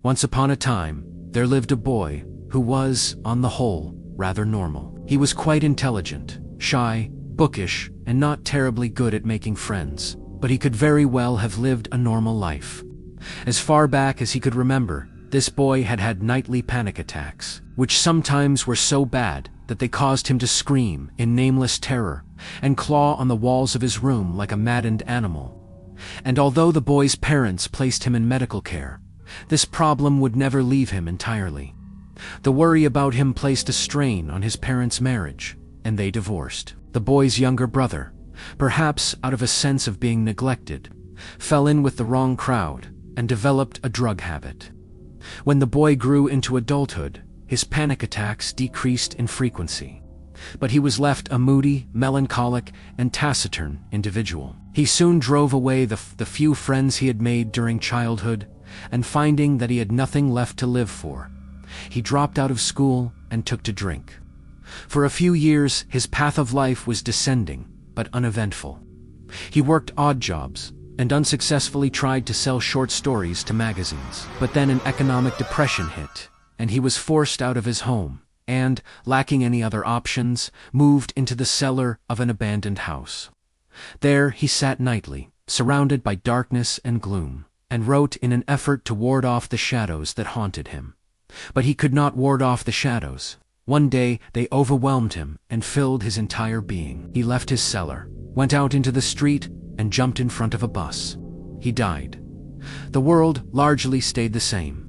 Once upon a time, there lived a boy who was, on the whole, rather normal. He was quite intelligent, shy, bookish, and not terribly good at making friends, but he could very well have lived a normal life. As far back as he could remember, this boy had had nightly panic attacks, which sometimes were so bad that they caused him to scream in nameless terror and claw on the walls of his room like a maddened animal. And although the boy's parents placed him in medical care, this problem would never leave him entirely. The worry about him placed a strain on his parents' marriage, and they divorced. The boy's younger brother, perhaps out of a sense of being neglected, fell in with the wrong crowd and developed a drug habit. When the boy grew into adulthood, his panic attacks decreased in frequency, but he was left a moody, melancholic, and taciturn individual. He soon drove away the few friends he had made during childhood, and finding that he had nothing left to live for, he dropped out of school and took to drink. For a few years, his path of life was descending, but uneventful. He worked odd jobs and unsuccessfully tried to sell short stories to magazines. But then an economic depression hit, and he was forced out of his home and, lacking any other options, moved into the cellar of an abandoned house. There he sat nightly, surrounded by darkness and gloom, and wrote in an effort to ward off the shadows that haunted him. But he could not ward off the shadows. One day they overwhelmed him and filled his entire being. He left his cellar, went out into the street, and jumped in front of a bus. He died. The world largely stayed the same.